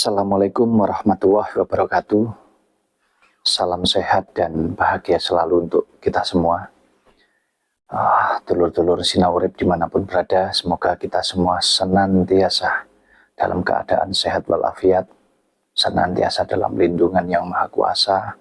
Assalamualaikum warahmatullahi wabarakatuh. Salam sehat dan bahagia selalu untuk kita semua. Dulur-dulur Sinaurip dimanapun berada, semoga kita semua senantiasa dalam keadaan sehat walafiat, senantiasa dalam lindungan yang maha kuasa,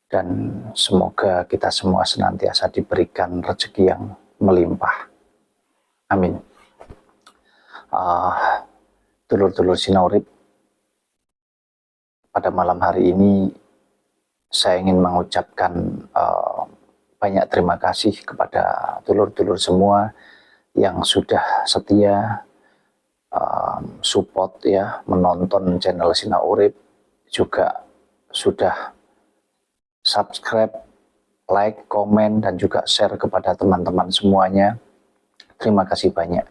dan semoga kita semua senantiasa diberikan rezeki yang melimpah. Amin. Dulur-dulur Sinaurip, pada malam hari ini saya ingin mengucapkan banyak terima kasih kepada dulur-dulur semua yang sudah setia support ya, menonton channel Sinaurip, juga sudah subscribe, like, komen, dan juga share kepada teman-teman semuanya. Terima kasih banyak.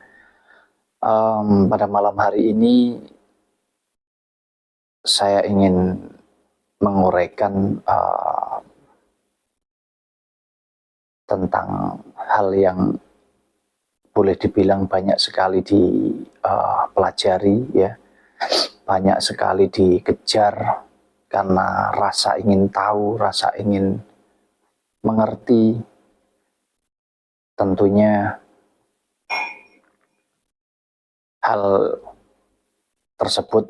Pada malam hari ini saya ingin menguraikan tentang hal yang boleh dibilang banyak sekali dipelajari ya, banyak sekali dikejar karena rasa ingin tahu, rasa ingin mengerti. Tentunya hal tersebut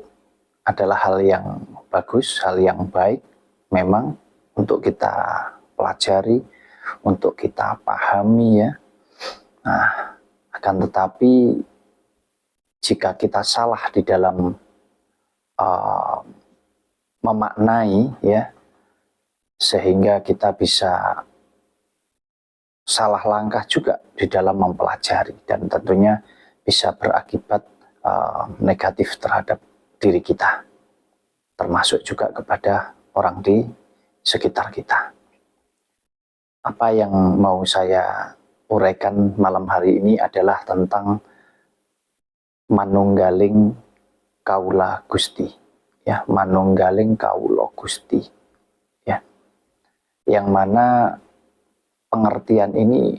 adalah hal yang bagus, hal yang baik memang untuk kita pelajari, untuk kita pahami ya. Nah, akan tetapi jika kita salah di dalam memaknai ya, sehingga kita bisa salah langkah juga di dalam mempelajari, dan tentunya bisa berakibat negatif terhadap diri kita, termasuk juga kepada orang di sekitar kita. Apa yang mau saya uraikan malam hari ini adalah tentang manunggaling kaula Gusti ya, manunggaling kaula Gusti ya, yang mana pengertian ini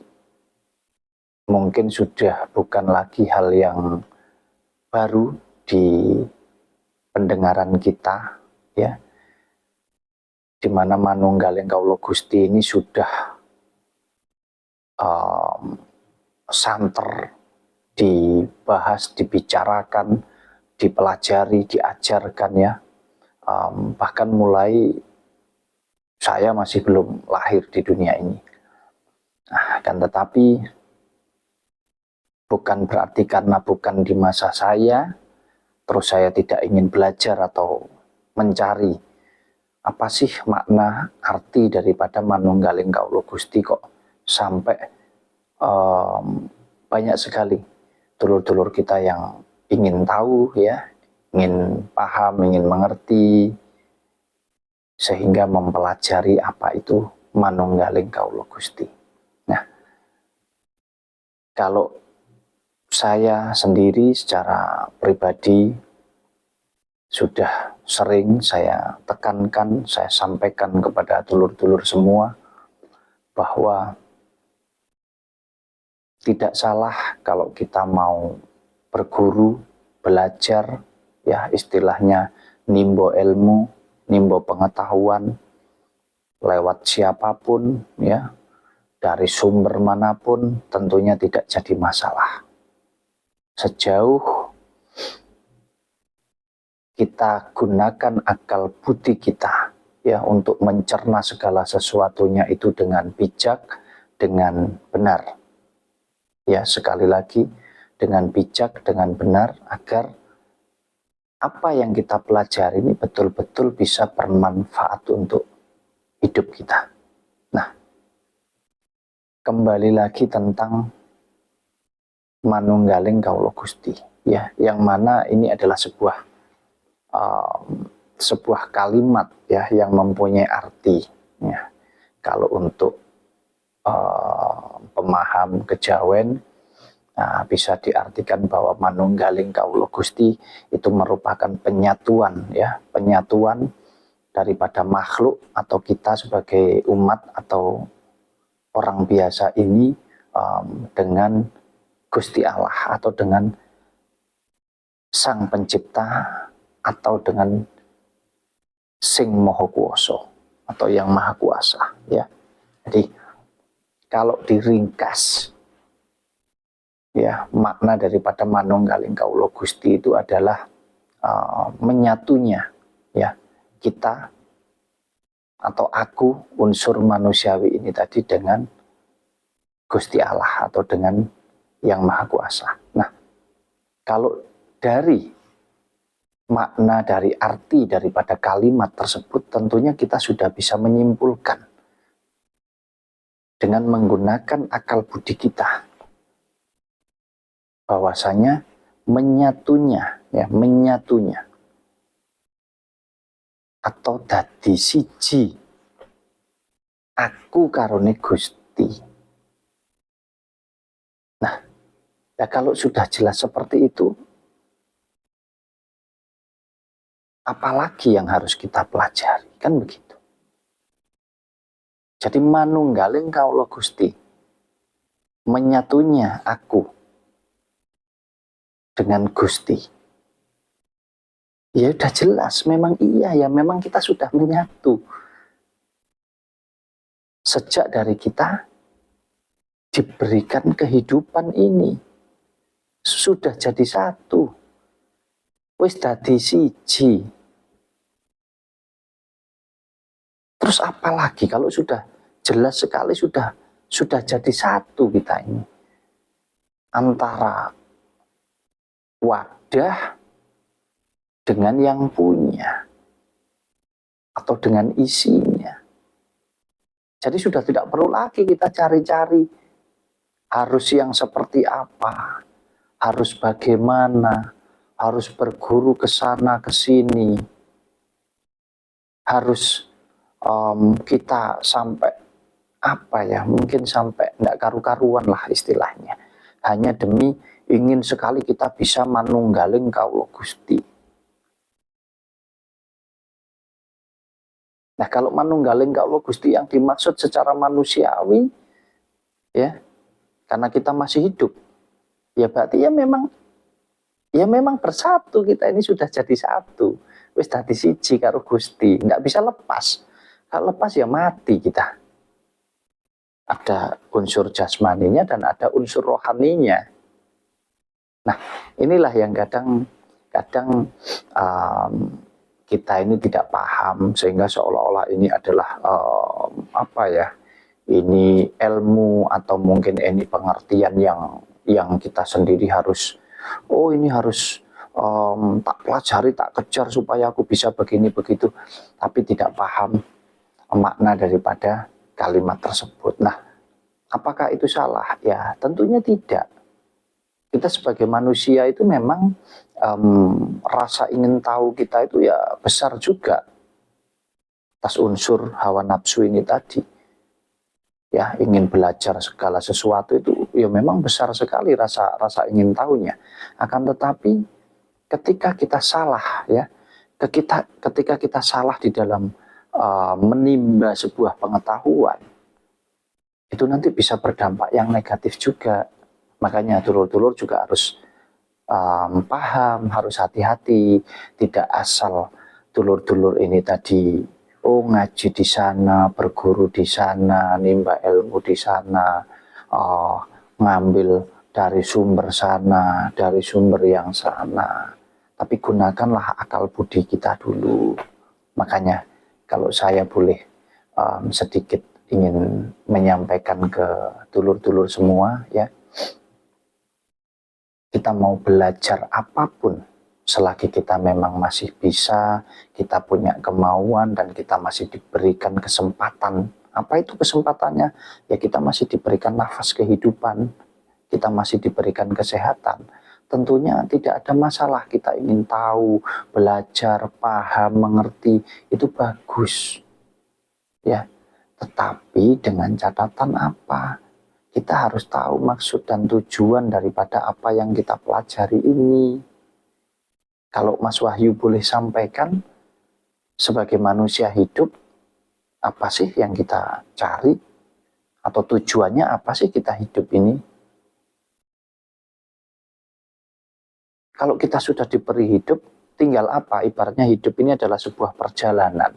mungkin sudah bukan lagi hal yang baru di pendengaran kita ya, di mana manunggaling kaula Gusti ini sudah santer dibahas, dibicarakan, dipelajari, diajarkan ya, bahkan mulai saya masih belum lahir di dunia ini. Nah, kan tetapi bukan berarti karena bukan di masa saya, terus saya tidak ingin belajar atau mencari apa sih makna arti daripada manunggaling kaula Gusti, kok sampai banyak sekali dulur-dulur kita yang ingin tahu ya, ingin paham, ingin mengerti, sehingga mempelajari apa itu manunggaling kaula Gusti. Nah, kalau saya sendiri secara pribadi sudah sering saya tekankan, saya sampaikan kepada dulur-dulur semua bahwa tidak salah kalau kita mau berguru, belajar ya, istilahnya nimbo ilmu, nimbo pengetahuan lewat siapapun ya, dari sumber manapun, tentunya tidak jadi masalah. Sejauh kita gunakan akal budi kita ya untuk mencerna segala sesuatunya itu dengan bijak, dengan benar. Ya, sekali lagi, dengan bijak, dengan benar, agar apa yang kita pelajari ini betul-betul bisa bermanfaat untuk hidup kita. Nah, kembali lagi tentang manunggaling kaula Gusti ya, yang mana ini adalah sebuah kalimat ya yang mempunyai arti ya. Kalau untuk pemaham kejawen, nah, bisa diartikan bahwa manunggaling kaula Gusti itu merupakan penyatuan ya, penyatuan daripada makhluk atau kita sebagai umat atau orang biasa ini dengan Gusti Allah atau dengan Sang Pencipta atau dengan Sing Maha Kuwasa atau yang Maha Kuasa, ya. Jadi kalau diringkas, ya, makna daripada manunggaling Kawula Gusti itu adalah menyatunya, ya, kita atau aku, unsur manusiawi ini tadi, dengan Gusti Allah atau dengan yang Maha Kuasa. Nah, kalau dari makna, dari arti daripada kalimat tersebut, tentunya kita sudah bisa menyimpulkan dengan menggunakan akal budi kita bahwasanya menyatunya, ya, menyatunya atau dadi siji aku karone Gusti. Nah, ya kalau sudah jelas seperti itu, apalagi yang harus kita pelajari, kan begitu. Jadi manunggaling Kawula Gusti, menyatunya aku dengan Gusti. Ya udah jelas, memang iya, ya memang kita sudah menyatu. Sejak dari kita diberikan kehidupan ini, sudah jadi satu. Wis dadi siji. Terus apalagi kalau sudah jelas sekali, sudah jadi satu kita ini. Antara wadah dengan yang punya atau dengan isinya. Jadi sudah tidak perlu lagi kita cari-cari harus yang seperti apa, harus bagaimana, harus berguru ke sana ke sini, harus kita sampai apa ya, mungkin sampai enggak karu-karuan lah istilahnya, hanya demi ingin sekali kita bisa manunggaling Kawula Gusti. Nah, kalau manunggaling Kawula Gusti yang dimaksud secara manusiawi, ya, karena kita masih hidup, ya berarti ya memang bersatu, kita ini sudah jadi satu, wis dadi siji karo Gusti, nggak bisa lepas. Kalau lepas ya mati kita. Ada unsur jasmaninya dan ada unsur rohaninya. Nah, inilah yang kadang kita ini tidak paham, sehingga seolah-olah ini adalah apa ya, ini ilmu atau mungkin ini pengertian yang kita sendiri harus, oh ini harus tak pelajari, tak kejar supaya aku bisa begini begitu, tapi tidak paham makna daripada kalimat tersebut. Nah, apakah itu salah? Ya, tentunya tidak. Kita sebagai manusia itu memang rasa ingin tahu kita itu ya besar juga atas unsur hawa nafsu ini tadi. Ya, ingin belajar segala sesuatu itu ya memang besar sekali rasa ingin tahunya. Akan tetapi ketika kita salah, ya, ketika kita salah di dalam menimba sebuah pengetahuan, itu nanti bisa berdampak yang negatif juga. Makanya dulur-dulur juga harus paham, harus hati-hati, tidak asal dulur-dulur ini tadi ngaji di sana, berguru di sana, nimba ilmu di sana, ngambil dari sumber sana, dari sumber yang sana. Tapi gunakanlah akal budi kita dulu. Makanya kalau saya boleh sedikit ingin menyampaikan ke dulur-dulur semua, ya, kita mau belajar apapun, selagi kita memang masih bisa, kita punya kemauan dan kita masih diberikan kesempatan. Apa itu kesempatannya? Ya kita masih diberikan nafas kehidupan, kita masih diberikan kesehatan. Tentunya tidak ada masalah, kita ingin tahu, belajar, paham, mengerti, itu bagus. Ya, tetapi dengan catatan apa? Kita harus tahu maksud dan tujuan daripada apa yang kita pelajari ini. Kalau Mas Wahyu boleh sampaikan, sebagai manusia hidup, apa sih yang kita cari? Atau tujuannya apa sih kita hidup ini? Kalau kita sudah diberi hidup, tinggal apa? Ibaratnya hidup ini adalah sebuah perjalanan.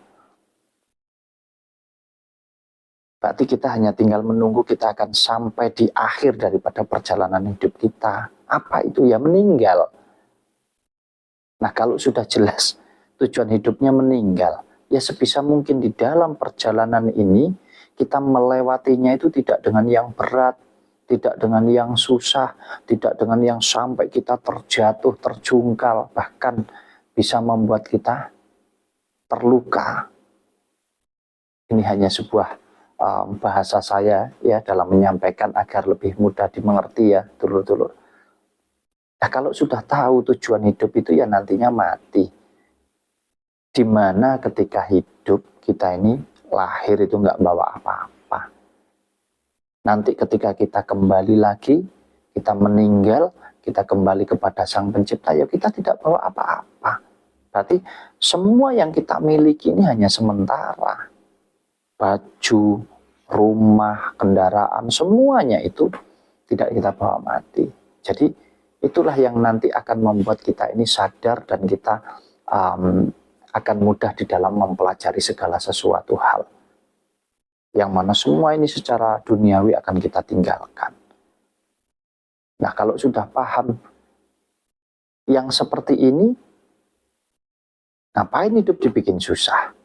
Berarti kita hanya tinggal menunggu kita akan sampai di akhir daripada perjalanan hidup kita. Apa itu? Ya meninggal. Nah, kalau sudah jelas tujuan hidupnya meninggal, ya sebisa mungkin di dalam perjalanan ini kita melewatinya itu tidak dengan yang berat, tidak dengan yang susah, tidak dengan yang sampai kita terjatuh, terjungkal, bahkan bisa membuat kita terluka. Ini hanya sebuah bahasa saya ya dalam menyampaikan agar lebih mudah dimengerti ya, dulur-dulur. Nah, kalau sudah tahu tujuan hidup itu ya nantinya mati. Dimana ketika hidup kita ini lahir itu nggak bawa apa-apa. Nanti ketika kita kembali lagi, kita meninggal, kita kembali kepada Sang Pencipta, ya kita tidak bawa apa-apa. Berarti semua yang kita miliki ini hanya sementara. Baju, rumah, kendaraan, semuanya itu tidak kita bawa mati. Jadi itulah yang nanti akan membuat kita ini sadar dan kita akan mudah di dalam mempelajari segala sesuatu hal. Yang mana semua ini secara duniawi akan kita tinggalkan. Nah, kalau sudah paham yang seperti ini, ngapain hidup dibikin susah?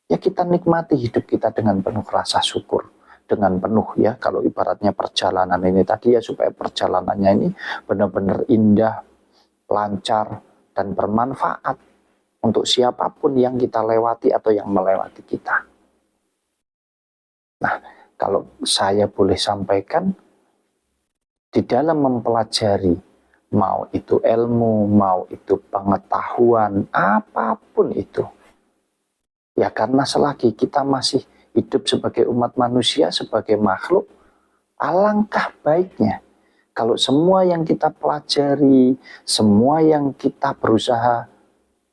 Ya kita nikmati hidup kita dengan penuh rasa syukur. Dengan penuh ya, kalau ibaratnya perjalanan ini tadi ya, supaya perjalanannya ini benar-benar indah, lancar, dan bermanfaat untuk siapapun yang kita lewati atau yang melewati kita. Nah, kalau saya boleh sampaikan, di dalam mempelajari, mau itu ilmu, mau itu pengetahuan, apapun itu, ya karena selagi kita masih hidup sebagai umat manusia, sebagai makhluk, alangkah baiknya kalau semua yang kita pelajari, semua yang kita berusaha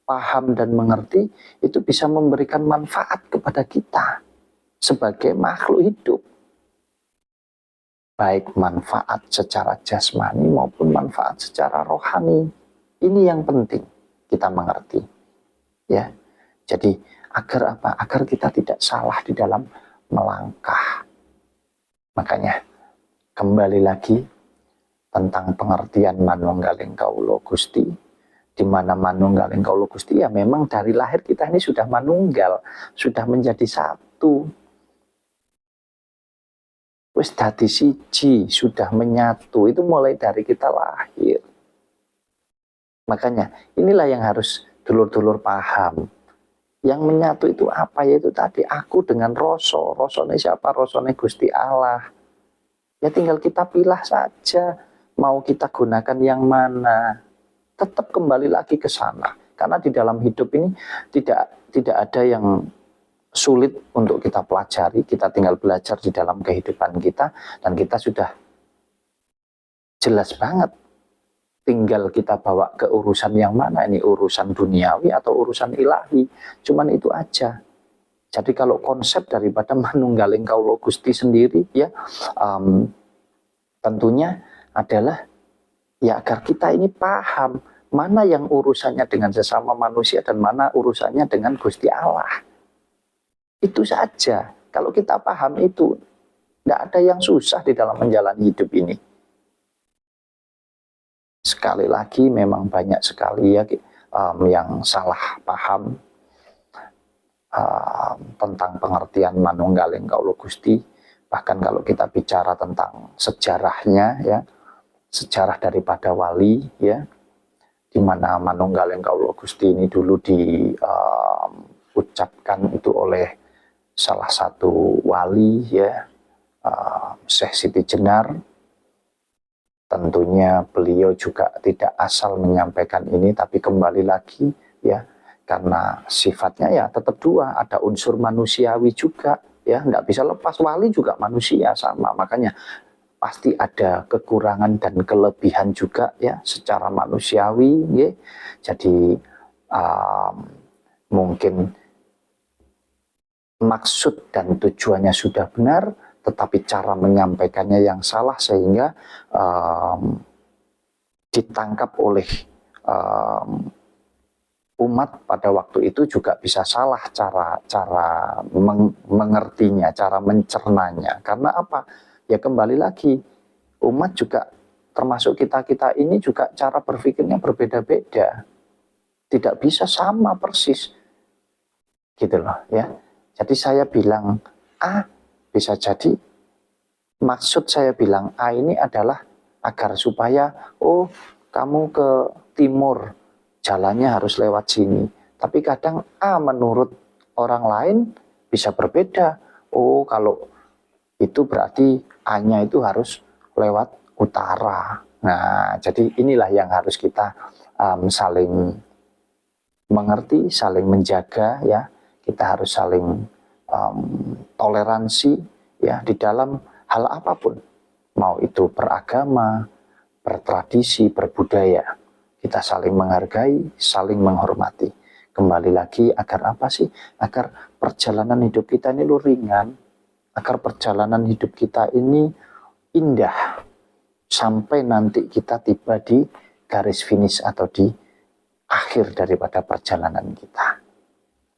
paham dan mengerti, itu bisa memberikan manfaat kepada kita sebagai makhluk hidup. Baik manfaat secara jasmani maupun manfaat secara rohani. Ini yang penting kita mengerti. Ya, jadi agar apa? Agar kita tidak salah di dalam melangkah. Makanya kembali lagi tentang pengertian manunggaling kaulo Gusti, di mana manunggaling kaulo Gusti ya memang dari lahir kita ini sudah manunggal, sudah menjadi satu. Wis dadi siji, sudah menyatu, itu mulai dari kita lahir. Makanya inilah yang harus dulur-dulur paham. Yang menyatu itu apa? Yaitu tadi aku dengan roso. Rosone siapa? Rosone Gusti Allah. Ya tinggal kita pilih saja. Mau kita gunakan yang mana. Tetap kembali lagi ke sana. Karena di dalam hidup ini tidak ada yang sulit untuk kita pelajari. Kita tinggal belajar di dalam kehidupan kita. Dan kita sudah jelas banget. Tinggal kita bawa ke urusan yang mana, ini urusan duniawi atau urusan ilahi, cuman itu aja. Jadi kalau konsep daripada manunggaling kaulo Gusti sendiri ya tentunya adalah ya agar kita ini paham mana yang urusannya dengan sesama manusia dan mana urusannya dengan Gusti Allah. Itu saja. Kalau kita paham itu, tidak ada yang susah di dalam menjalani hidup ini. Sekali lagi memang banyak sekali ya yang salah paham tentang pengertian manunggaling kaulo Gusti. Bahkan kalau kita bicara tentang sejarahnya ya, sejarah daripada wali ya, di mana manunggaling kaulo Gusti ini dulu diucapkan itu oleh salah satu wali ya, Syekh Siti Jenar. Tentunya beliau juga tidak asal menyampaikan ini, tapi kembali lagi ya, karena sifatnya ya tetap dua, ada unsur manusiawi juga ya, nggak bisa lepas, wali juga manusia sama, makanya pasti ada kekurangan dan kelebihan juga ya secara manusiawi ya. Jadi mungkin maksud dan tujuannya sudah benar, tetapi cara menyampaikannya yang salah sehingga ditangkap oleh umat pada waktu itu juga bisa salah cara mengertinya, cara mencernanya. Karena apa? Ya kembali lagi, umat juga termasuk kita-kita ini juga cara berpikirnya berbeda-beda. Tidak bisa sama persis. Gitu loh ya. Jadi saya bilang A, bisa jadi maksud saya bilang A ini adalah agar supaya, oh kamu ke timur, jalannya harus lewat sini. Tapi kadang A menurut orang lain bisa berbeda. Oh kalau itu berarti A-nya itu harus lewat utara. Nah, jadi inilah yang harus kita saling mengerti, saling menjaga ya. Kita harus saling toleransi ya di dalam hal apapun. Mau itu beragama, bertradisi, berbudaya. Kita saling menghargai, saling menghormati. Kembali lagi agar apa sih? Agar perjalanan hidup kita ini ringan, agar perjalanan hidup kita ini indah sampai nanti kita tiba di garis finish atau di akhir daripada perjalanan kita.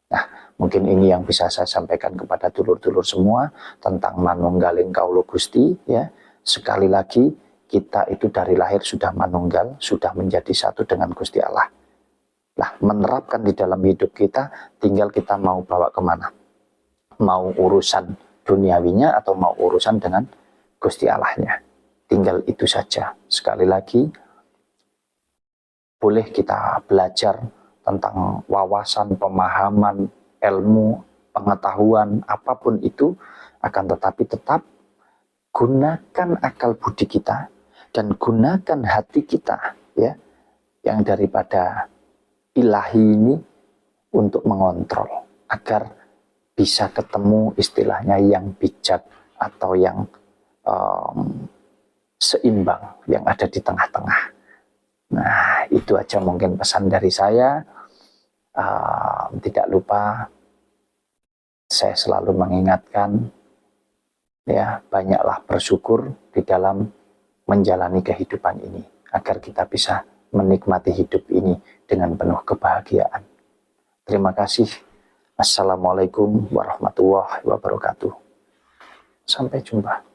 Nah, mungkin ini yang bisa saya sampaikan kepada dulur-dulur semua tentang manunggaling kaulo Gusti ya. Sekali lagi, kita itu dari lahir sudah manunggal, sudah menjadi satu dengan Gusti Allah. Nah, menerapkan di dalam hidup kita, tinggal kita mau bawa kemana. Mau urusan duniawinya atau mau urusan dengan Gusti Allahnya. Tinggal itu saja. Sekali lagi, boleh kita belajar tentang wawasan, pemahaman, ilmu, pengetahuan, apapun itu, akan tetapi tetap gunakan akal budi kita dan gunakan hati kita ya, yang daripada ilahi ini untuk mengontrol agar bisa ketemu istilahnya yang bijak atau yang seimbang yang ada di tengah-tengah. Nah, itu aja mungkin pesan dari saya. Tidak lupa saya selalu mengingatkan ya, banyaklah bersyukur di dalam menjalani kehidupan ini agar kita bisa menikmati hidup ini dengan penuh kebahagiaan. Terima kasih. Assalamualaikum warahmatullahi wabarakatuh. Sampai jumpa.